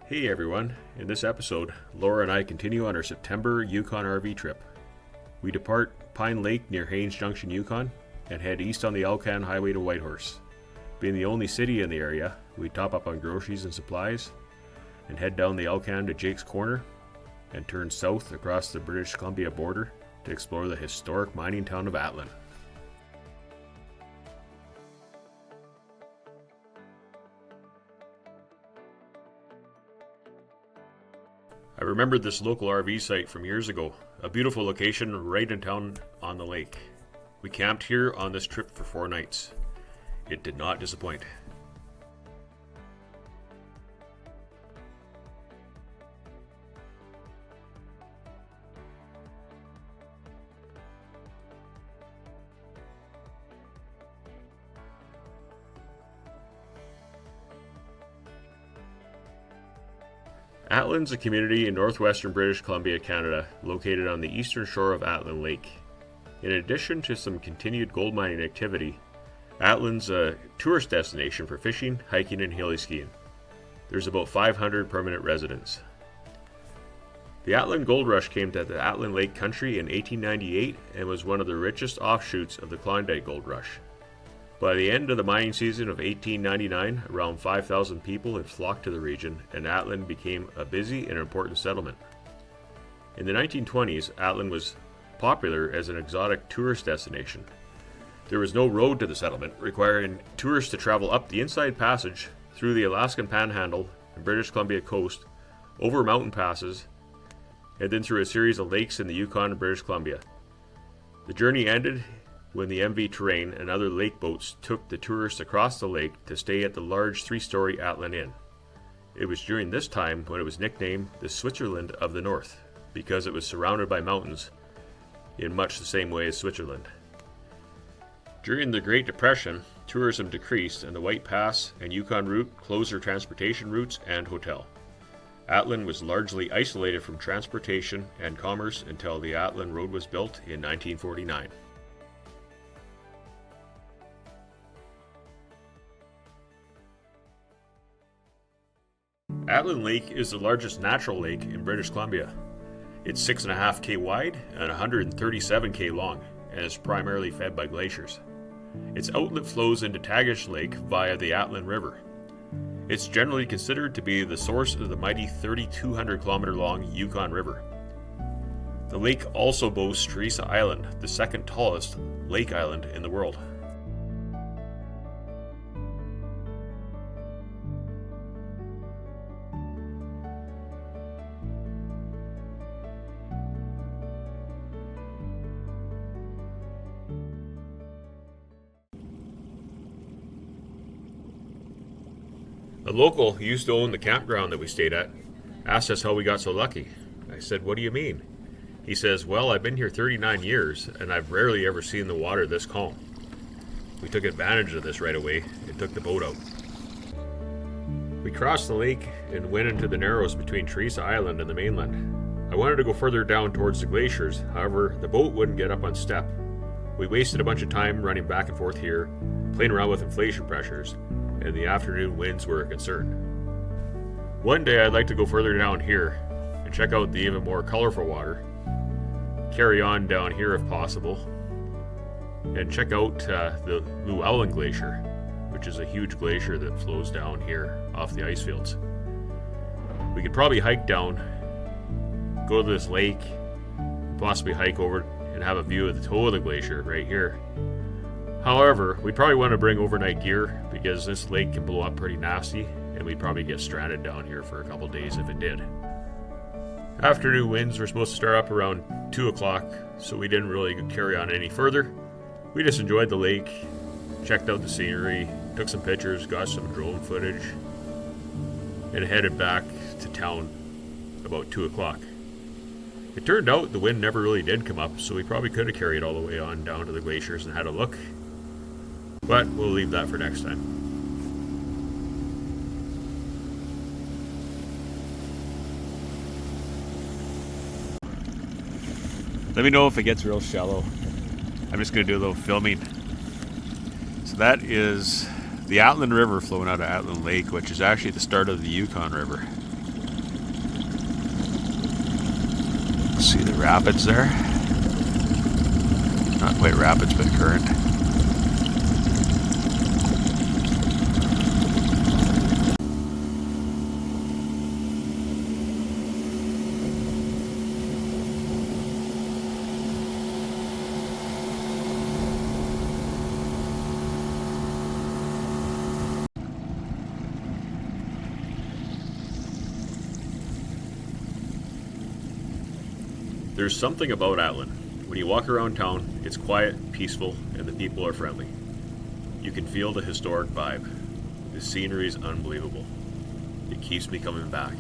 Hey everyone, in this episode, Laura and I continue on our September Yukon RV trip. We depart Pine Lake near Haines Junction, Yukon, and head east on the AlaskaHighway to Whitehorse. Being the only city in the area, we top up on groceries and supplies, and head down the Alcan to Jake's Corner, and turn south across the British Columbia border to explore the historic mining town of Atlin. I remembered this local RV site from years ago, a beautiful location right in town on the lake. We camped here on this trip for 4 nights. It did not disappoint. Atlin's a community in northwestern British Columbia, Canada, located on the eastern shore of Atlin Lake. In addition to some continued gold mining activity, Atlin's a tourist destination for fishing, hiking, and heli skiing. There's about 500 permanent residents. The Atlin Goldrush came to the Atlin Lake country in 1898 and was one of the richest offshoots of the Klondike Gold Rush. By the end of the mining season of 1899, around 5,000 people had flocked to the region, and Atlin became a busy and important settlement. In the 1920s, Atlin was popular as an exotic tourist destination. There was no road to the settlement, requiring tourists to travel up the Inside Passage, through the Alaskan Panhandle and British Columbia coast, over mountain passes, and then through a series of lakes in the Yukon and British Columbia. The journey ended when the MV Terrain and other lake boats took the tourists across the lake to stay at the large 3-story Atlin Inn. It was during this time when it was nicknamed the Switzerland of the North, because it was surrounded by mountains in much the same way as Switzerland. During the Great Depression, tourism decreased and the White Pass and Yukon route closed their transportation routes and hotel. Atlin was largely isolated from transportation and commerce until the Atlin Road was built in 1949. Atlin Lake is the largest natural lake in British Columbia. It's 6.5 km wide and 137 km long, and is primarily fed by glaciers. Its outlet flows into Tagish Lake via the Atlin River. It's generally considered to be the source of the mighty 3,200 km long Yukon River. The lake also boasts Teresa Island, the second tallest lake island in the world. A local who used to own the campground that we stayed at asked us how we got so lucky. I said, "What do you mean?" He says, "Well, I've been here 39 years and I've rarely ever seen the water this calm." We took advantage of this right away and took the boat out. We crossed the lake and went into the narrows between Teresa Island and the mainland. I wanted to go further down towards the glaciers, however, the boat wouldn't get up on step. We wasted a bunch of time running back and forth here, playing around with inflation pressures, and the afternoon winds were a concern. One day I'd like to go further down here and check out the even more colorful water, carry on down here if possible, and check out the Llewellyn Glacier, which is a huge glacier that flows down here off the ice fields. We could probably hike down, go to this lake, possibly hike over and have a view of the toe of the glacier right here. However, we'd probably want to bring overnight gear because this lake can blow up pretty nasty and we'd probably get stranded down here for a couple days if it did. Afternoon winds were supposed to start up around 2 o'clock, so we didn't really carry on any further. We just enjoyed the lake, checked out the scenery, took some pictures, got some drone footage, and headed back to town about 2 o'clock. It turned out the wind never really did come up, so we probably could have carried all the way on down to the glaciers and had a look. But we'll leave that for next time. Let me know if it gets real shallow. I'm just going to do a little filming. So that is the Atlin River flowing out of Atlin Lake, which is actually the start of the Yukon River. See the rapids there? Not quite rapids, but current. There's something about Atlin. When you walk around town, it's quiet, peaceful, and the people are friendly. You can feel the historic vibe. The scenery is unbelievable. It keeps me coming back.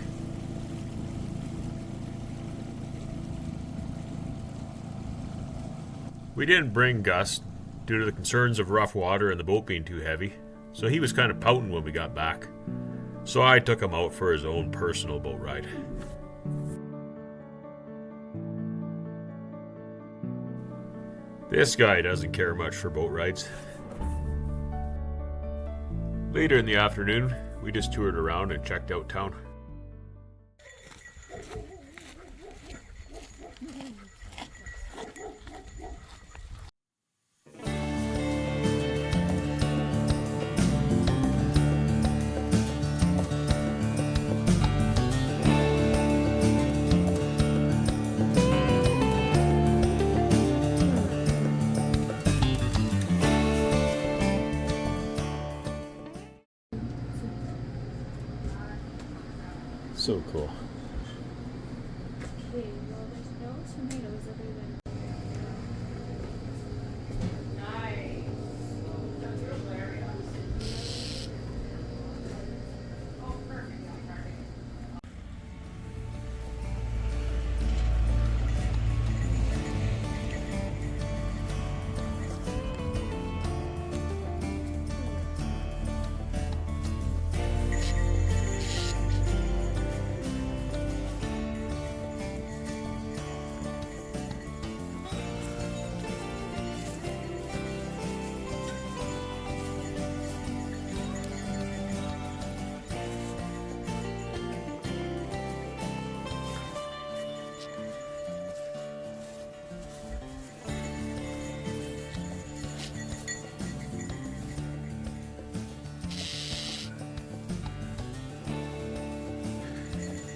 We didn't bring Gus due to the concerns of rough water and the boat being too heavy, so he was kind of pouting when we got back. So I took him out for his own personal boat ride. This guy doesn't care much for boat rides. Later in the afternoon, we just toured around and checked out town. So cool. Okay, well, there's no tomatoes other than. Nice. Oh, perfect.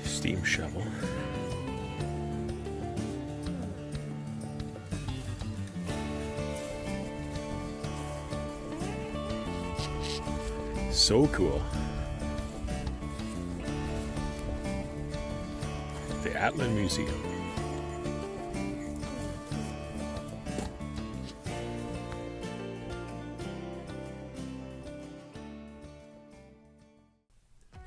Steam shovel. So cool. The Atlin Museum.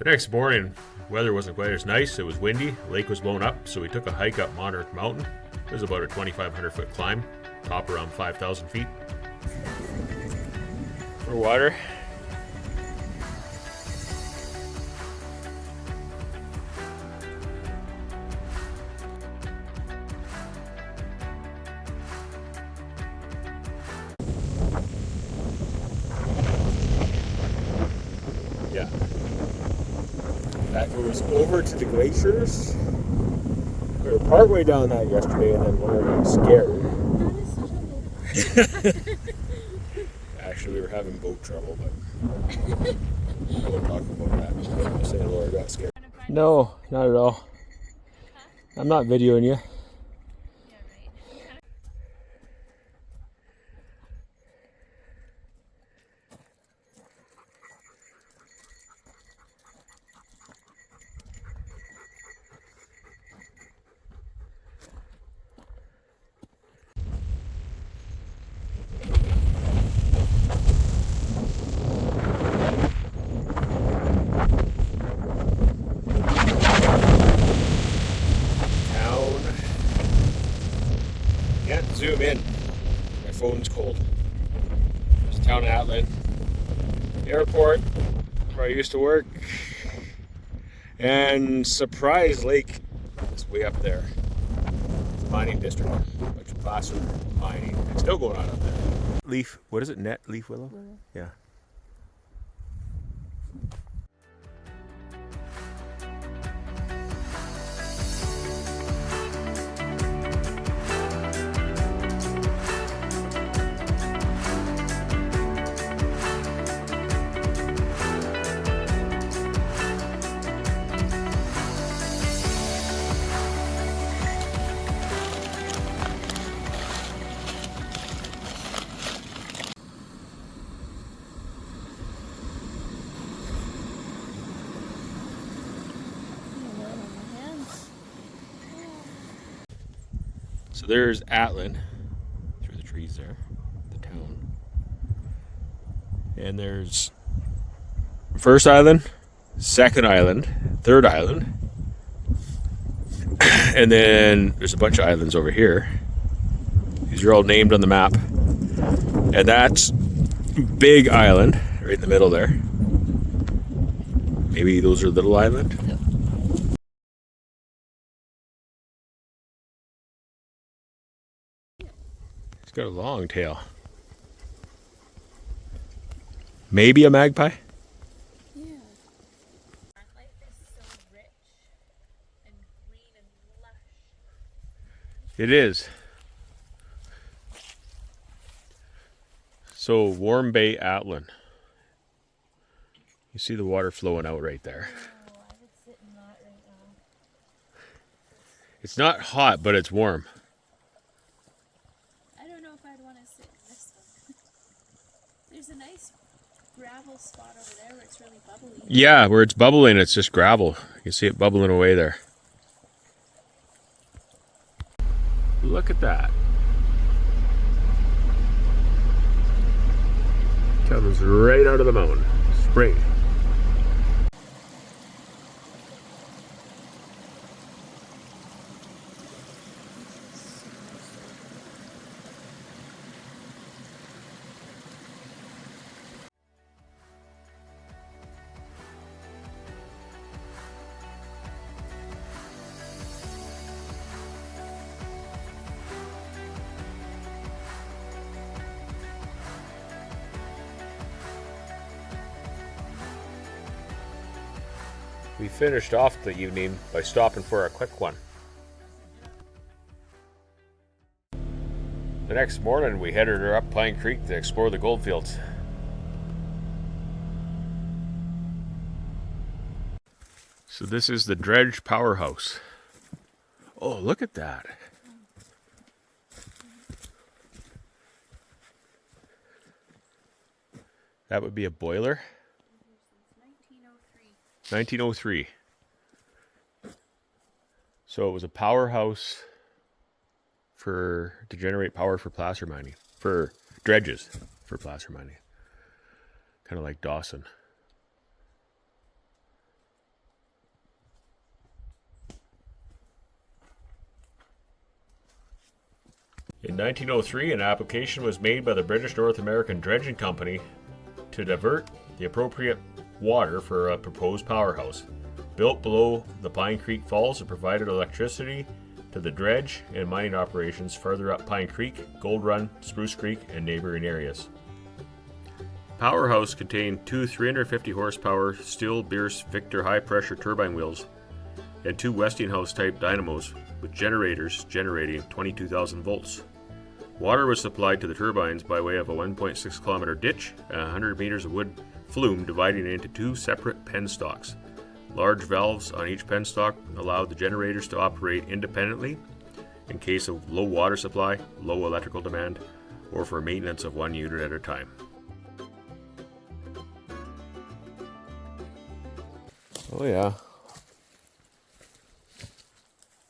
The next morning, weather wasn't quite as nice. It was windy, the lake was blown up, so we took a hike up Monarch Mountain. It was about a 2,500 foot climb, top around 5,000 feet. For water. Yeah. That goes over to the glaciers. We were partway down that yesterday, and then we got scared. Actually, we were having boat trouble, but I won't talk about that. I'm just saying Laura got scared. No, not at all. I'm not videoing you. Zoom in. My phone's cold. There's the town of Atlin. Airport, where I used to work. And Surprise Lake is way up there. It's a mining district. A bunch of placer mining. It's still going on up there. Leaf, what is it? Net leaf willow? Yeah. So there's Atlin, through the trees there, the town. And there's first island, second island, third island. And then there's a bunch of islands over here. These are all named on the map. And that's Big Island, right in the middle there. Maybe those are Little Island. It's got a long tail. Maybe a magpie? Yeah. Life is so rich and green and lush. It is. So, Warm Bay Atlin. You see the water flowing out right there. Oh, I would sit in that right now. It's not hot, but it's warm. I don't know if I'd want to sit in this one. There's a nice gravel spot over there where it's really bubbly. Yeah, where it's bubbling, it's just gravel. You can see it bubbling away there. Look at that. Comes right out of the mountain. Spring. We finished off the evening by stopping for a quick one. The next morning we headed her up Pine Creek to explore the Goldfields. So this is the dredge Powerhouse. Oh, look at that. That would be a boiler. 1903. So it was a powerhouse to generate power for placer mining, for dredges for placer mining. Kind of like Dawson. In 1903, an application was made by the British North American Dredging Company to divert the appropriate water for a proposed powerhouse. Built below the Pine Creek Falls, it provided electricity to the dredge and mining operations further up Pine Creek, Gold Run, Spruce Creek, and neighboring areas. Powerhouse contained two 350 horsepower steel Bierce Victor high pressure turbine wheels and two Westinghouse type dynamos with generators generating 22,000 volts. Water was supplied to the turbines by way of a 1.6 kilometer ditch and 100 meters of wood flume dividing it into two separate penstocks. Large valves on each penstock allowed the generators to operate independently in case of low water supply, low electrical demand, or for maintenance of one unit at a time. Oh yeah.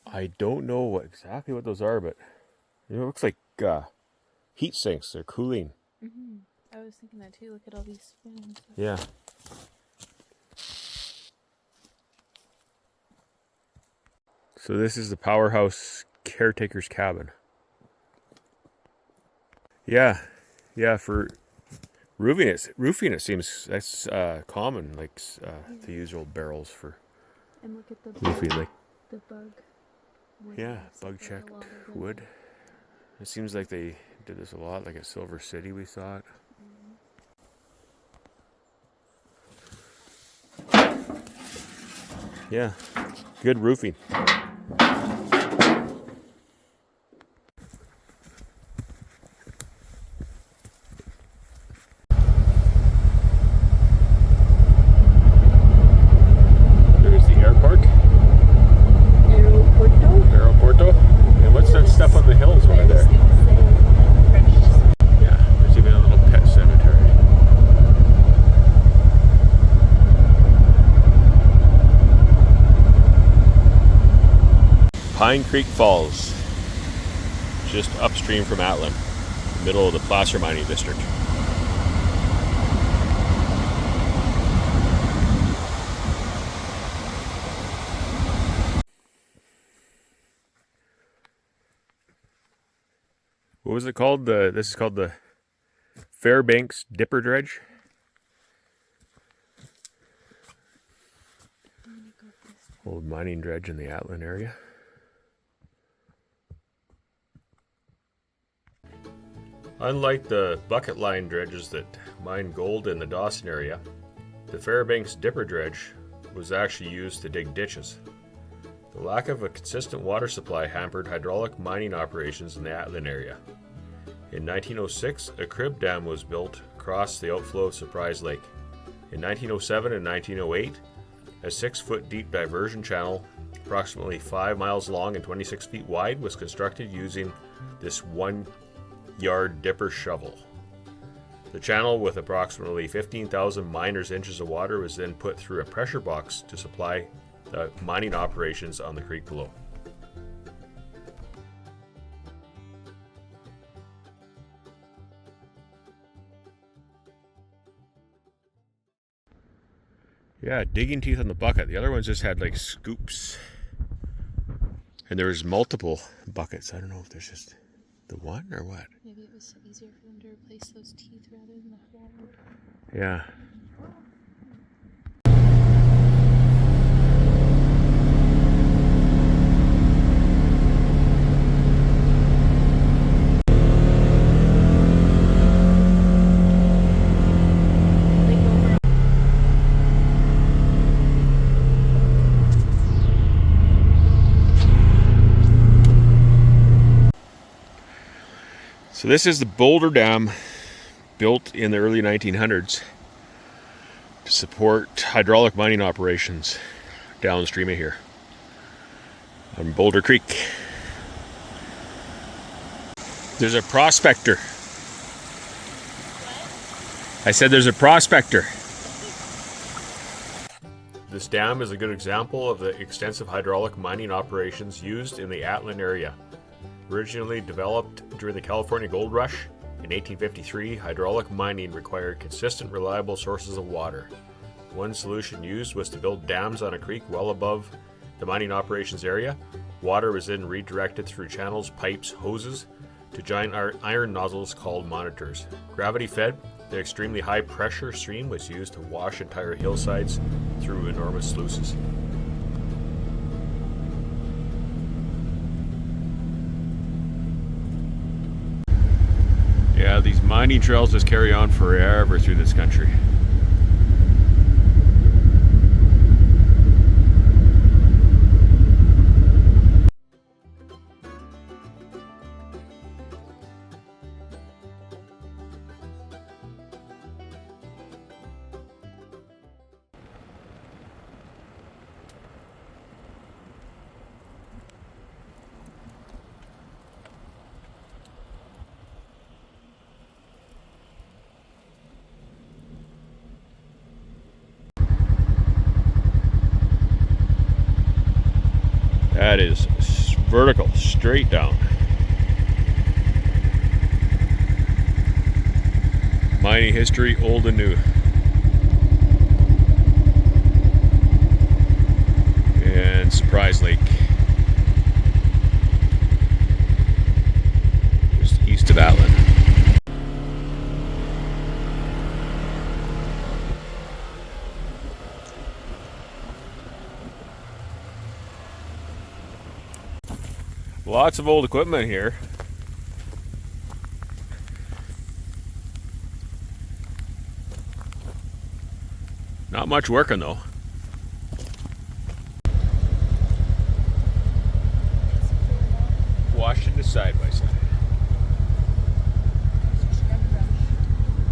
I don't know exactly what those are, but it looks like heat sinks. They're cooling. Mm-hmm. I was thinking that too. Look at all these fans. Yeah. So this is the Powerhouse caretaker's cabin. Yeah. For roofing it seems that's common, like to use old barrels for And look at the roofing, like the bug. Wood. yeah, It's bug like a checked lot of wood. It seems like they did this a lot, like at Silver City we saw it. Yeah, good roofing. There's the airport. Aeroporto. And what's that stuff on the hills over there? Yeah, there's even a little pet cemetery. Pine Creek Falls. just upstream from Atlin, middle of the placer mining district. What was it called? This is called the Fairbanks Dipper Dredge. Old mining dredge in the Atlin area. Unlike the bucket line dredges that mine gold in the Dawson area, the Fairbanks Dipper Dredge was actually used to dig ditches. The lack of a consistent water supply hampered hydraulic mining operations in the Atlin area. In 1906, a crib dam was built across the outflow of Surprise Lake. In 1907 and 1908, a 6-foot deep diversion channel, approximately 5 miles long and 26 feet wide, was constructed using this 1-yard dipper shovel. The channel, with approximately 15,000 miners' inches of water, was then put through a pressure box to supply the mining operations on the creek below. Yeah, digging teeth on the bucket. The other ones just had like scoops. And there was multiple buckets. I don't know if there's just the one or what. Maybe it was easier for them to replace those teeth rather than the hole. Yeah. So this is the Boulder Dam, built in the early 1900s to support hydraulic mining operations downstream of here on Boulder Creek. There's a prospector. What? I said there's a prospector. This dam is a good example of the extensive hydraulic mining operations used in the Atlin area. Originally developed during the California Gold Rush in 1853, hydraulic mining required consistent, reliable sources of water. One solution used was to build dams on a creek well above the mining operations area. Water was then redirected through channels, pipes, hoses to giant iron nozzles called monitors. Gravity fed, the extremely high pressure stream was used to wash entire hillsides through enormous sluices. Yeah, these mining trails just carry on forever through this country. That is vertical, straight down. Mining history, old and new. And Surprise Lake. Just east of Atlin. Lots of old equipment here. Not much working though. Washed into side by side.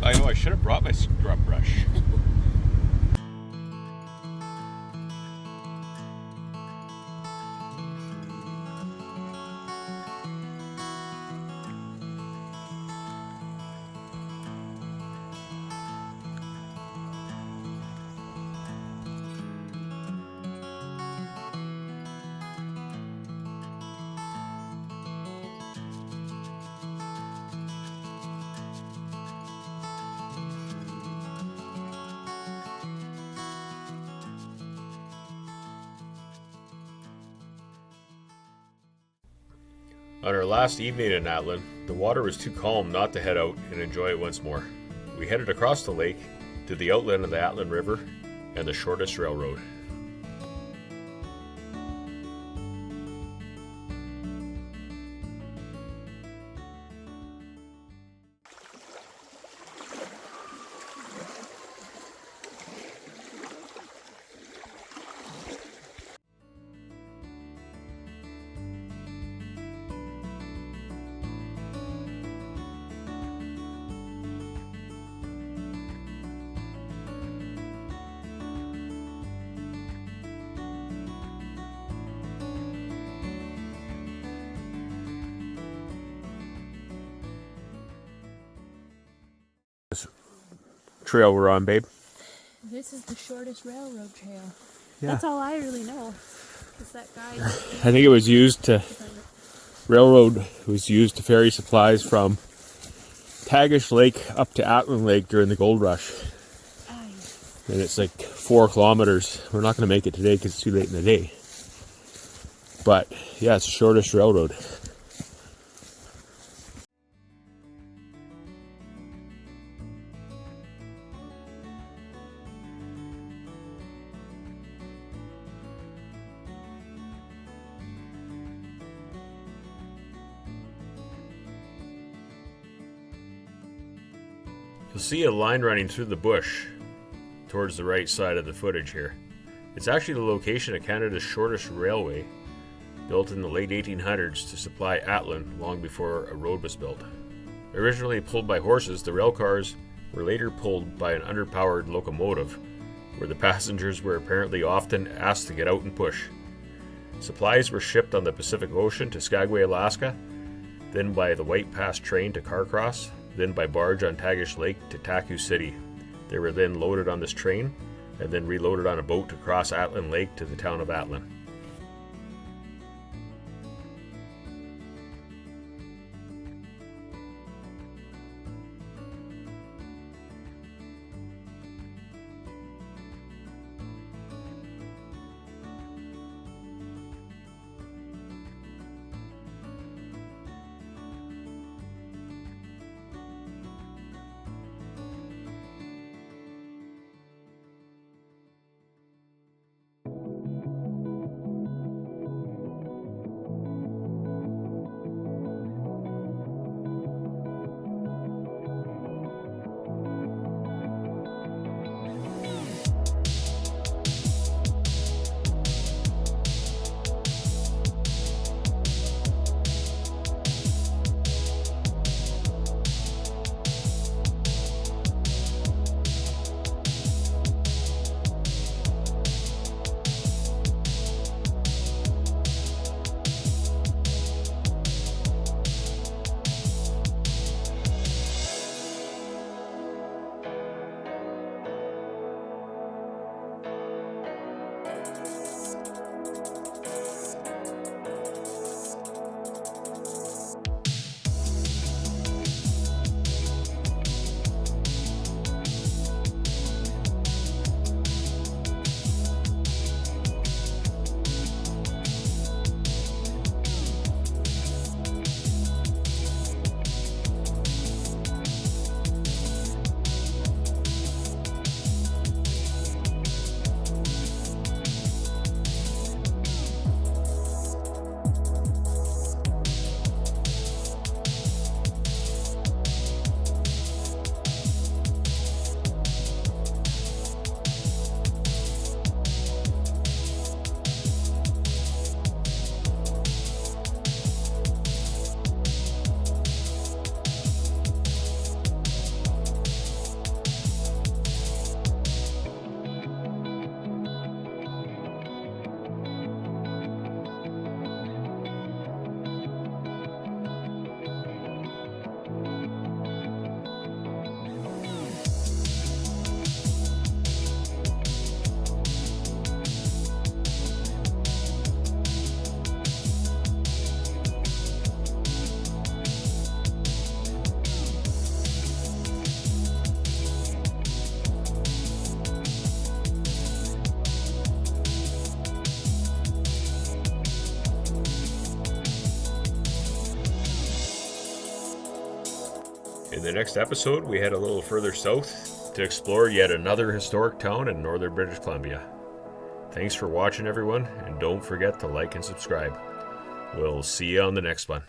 I know I should have brought my scrub brush. On our last evening in Atlin, the water was too calm not to head out and enjoy it once more. We headed across the lake to the outlet of the Atlin River and the shortest railroad. Trail we're on, babe. This is the shortest railroad trail. Yeah. That's all I really know. Is that guy? I think it was used to ferry supplies from Tagish Lake up to Atlin Lake during the Goldrush. And it's like 4 kilometers. We're not going to make it today because it's too late in the day. But yeah, it's the shortest railroad. You'll see a line running through the bush towards the right side of the footage here. It's actually the location of Canada's shortest railway, built in the late 1800s to supply Atlin long before a road was built. Originally pulled by horses, the rail cars were later pulled by an underpowered locomotive, where the passengers were apparently often asked to get out and push. Supplies were shipped on the Pacific Ocean to Skagway, Alaska, then by the White Pass train to Carcross, then by barge on Tagish Lake to Taku City. They were then loaded on this train and then reloaded on a boat to cross Atlin Lake to the town of Atlin. In the next episode, we head a little further south to explore yet another historic town in northern British Columbia. Thanks for watching, everyone, and don't forget to like and subscribe. We'll see you on the next one.